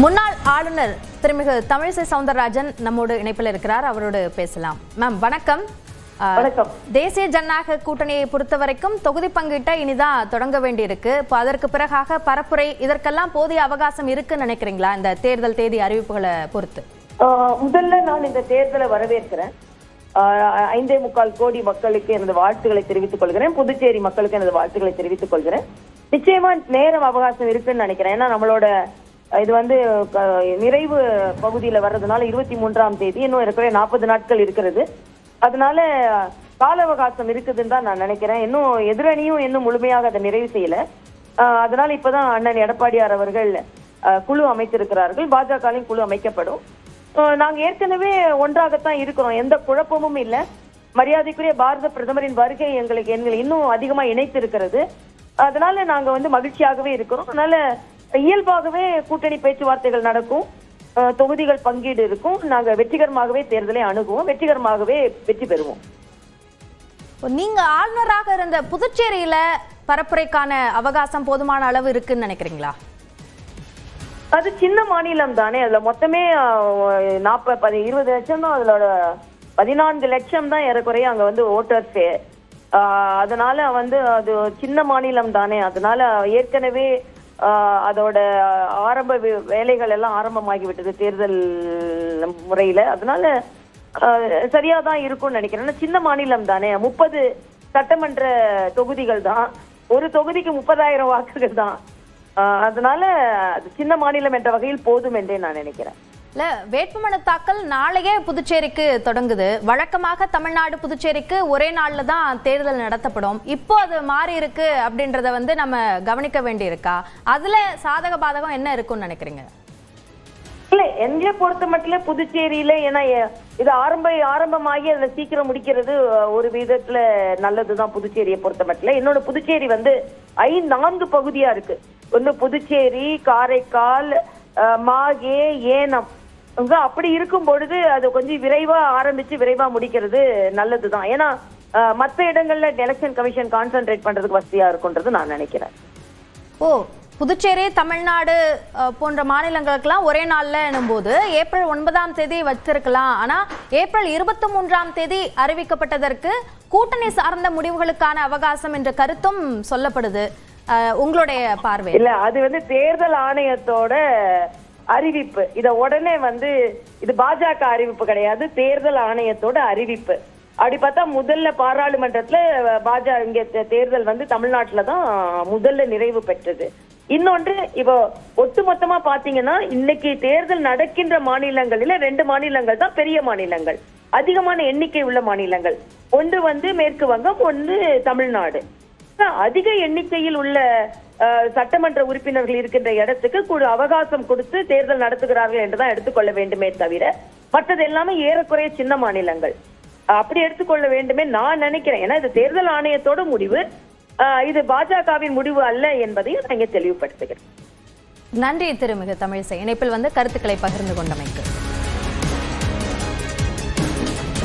முன்னாள் ஆளுநர் திருமிகு தமிழிசை சவுந்தரராஜன் நம்மோடு இணைப்பில் இருக்கிறார். அவரோடு பேசலாம். மேம் வணக்கம். தேசிய ஜனநாயக கூட்டணியை பொறுத்த வரைக்கும் தொகுதி பங்கீட்டை இனிதான் தொடங்க வேண்டியிருக்கு. இப்போ அதற்கு பிறகாக பரப்புரை இதற்கெல்லாம் போதிய அவகாசம் இருக்குன்னு நினைக்கிறீங்களா இந்த தேர்தல் தேதி அறிவிப்புகளை பொறுத்து? முதல்ல நான் இந்த தேர்தலை வரவேற்கிறேன். 5.25 கோடி மக்களுக்கு எனது வாழ்த்துக்களை தெரிவித்துக் கொள்கிறேன். புதுச்சேரி மக்களுக்கு எனது வாழ்த்துக்களை தெரிவித்துக் கொள்கிறேன். நிச்சயமா நேரம் அவகாசம் இருக்குன்னு நினைக்கிறேன். ஏன்னா நம்மளோட இது நிறைவு பகுதியில வர்றதுனால 23ஆம் தேதி இன்னும் இருக்கிற 40 நாட்கள் இருக்கிறது. அதனால கால அவகாசம் இருக்குதுன்னு தான் நான் நினைக்கிறேன். இன்னும் எதிரணியும் இன்னும் முழுமையாக அதை நிறைவு செய்யல. அதனால இப்பதான் அண்ணன் எடப்பாடியார் அவர்கள் குழு அமைத்திருக்கிறார்கள். பாஜகவின் குழு அமைக்கப்படும். நாங்க ஏற்கனவே ஒன்றாகத்தான் இருக்கிறோம். எந்த குழப்பமும் இல்லை. மரியாதைக்குரிய பாரத பிரதமரின் வருகை எங்களை இன்னும் அதிகமா இணைத்து இருக்கிறது. அதனால நாங்க மகிழ்ச்சியாகவே இருக்கிறோம். அதனால இயல்பாகவே கூட்டணி பேச்சுவார்த்தைகள் நடக்கும். தொகுதிகள் பங்கீடு இருக்கும். நாங்க வெற்றிகரமாகவே தேர்தலை அணுகுவோம். வெற்றிகரமாகவே வெற்றி பெறுவோம். நீங்க ஆளுநராக இருந்த புதுச்சேரியில பரப்புரைக்கான அவகாசம் போதுமான அளவு இருக்குன்னு நினைக்கிறீங்களா? அது சின்ன மாநிலம் தானே. அதுல மொத்தமே 20 லட்சம் தான். அதோட 14 லட்சம் தான் ஏறக்குறைய அங்க ஓட்டர்ஸே. அதனால அது சின்ன மாநிலம் தானே. அதனால ஏற்கனவே அதோட ஆரம்ப வேலைகள் எல்லாம் ஆரம்பமாகிவிட்டது தேர்தல் முறையில. அதனால சரியாதான் இருக்கும்னு நினைக்கிறேன். சின்ன மாநிலம் தானே. 30 சட்டமன்ற தொகுதிகள் தான். ஒரு தொகுதிக்கு 30,000 வாக்குகள் தான். அதனால சின்ன மாநிலம் என்ற வகையில் போதும் என்றே நான் நினைக்கிறேன். இல்ல, வேட்புமனு தாக்கல் நாளையே புதுச்சேரிக்கு தொடங்குது. வழக்கமாக தமிழ்நாடு புதுச்சேரிக்கு ஒரே நாள்ல தான் தேர்தல் நடத்தப்படும். இப்போ அது மாறி இருக்கு அப்படின்றத நம்ம கவனிக்க வேண்டி இருக்கா? அதுல சாதக பாதகம் என்ன இருக்கும்னு நினைக்கிறீங்க? இல்ல, எங்களை பொறுத்த மட்டும் புதுச்சேரியில ஏன்னா இது ஆரம்பமாகி அதுல சீக்கிரம் முடிக்கிறது ஒரு விதத்துல நல்லதுதான் புதுச்சேரியை பொறுத்த மட்டும். என்னோட புதுச்சேரி 4 பகுதியா இருக்கு. ஒண்ணு புதுச்சேரி, காரைக்கால், மாகே, ஏனம். அப்படி இருக்கும் பொழுது அது கொஞ்சம் விரைவா ஆரம்பிச்சு விரைவா முடிக்கிறது நல்லதுதான். ஏன்னா மற்ற இடங்கள்ல எலெக்ஷன் கமிஷன் கான்சென்ட்ரேட் பண்றதுக்கு வசதியா இருக்கும்ன்றது நான் நினைக்கிறேன். ஓ, புதுச்சேரி, தமிழ்நாடு போன்ற மாநிலங்களுக்கெல்லாம் ஒரே நாள்ல எனும்போது ஏப்ரல் 9ஆம் தேதி வச்சிருக்கலாம். ஆனா ஏப்ரல் 23ஆம் தேதி அறிவிக்கப்பட்டதற்கு கூட்டணி சார்ந்த முடிவுகளுக்கான அவகாசம் என்ற கருத்தும் சொல்லப்படுது. உங்களுடைய பார்வை? இல்ல, அது தேர்தல் ஆணையத்தோட அறிவிப்பு. இத உடனே இது பாஜக அறிவிப்பு கிடையாது. தேர்தல் ஆணையத்தோட அறிவிப்பு. அப்படி பார்த்தா முதல்ல பாராளுமன்றத்துல இங்க தேர்தல் தமிழ்நாட்டுல தான் முதல்ல நிறைவு பெற்றது. இன்னொன்று, இப்போ ஒட்டுமொத்தமா பாத்தீங்கன்னா இன்னைக்கு தேர்தல் நடக்கின்ற மாநிலங்களில 2 மாநிலங்கள் தான் பெரிய மாநிலங்கள், அதிகமான எண்ணிக்கை உள்ள மாநிலங்கள். ஒன்று மேற்கு வங்கம், ஒன்று தமிழ்நாடு. அதிக எண்ணிக்கையில் உள்ள சட்டமன்ற உறுப்பினர்கள் இருக்கின்ற இடத்துக்கு கூட அவகாசம் கொடுத்து தேர்தல் நடத்துகிறார்கள் என்றுதான் எடுத்துக்கொள்ள வேண்டுமே தவிர மற்றது எல்லாமே ஏறக்குறைய சின்ன மாநிலங்கள். அப்படி எடுத்துக்கொள்ள வேண்டுமே நான் நினைக்கிறேன். ஏன்னா இது தேர்தல் ஆணையத்தோட முடிவு, இது பாஜகவின் முடிவு அல்ல என்பதையும் நான் இங்கே தெளிவுபடுத்துகிறேன். நன்றி திருமிகு தமிழிசை, இணைப்பில் கருத்துக்களை பகிர்ந்து கொண்டமைக்கு.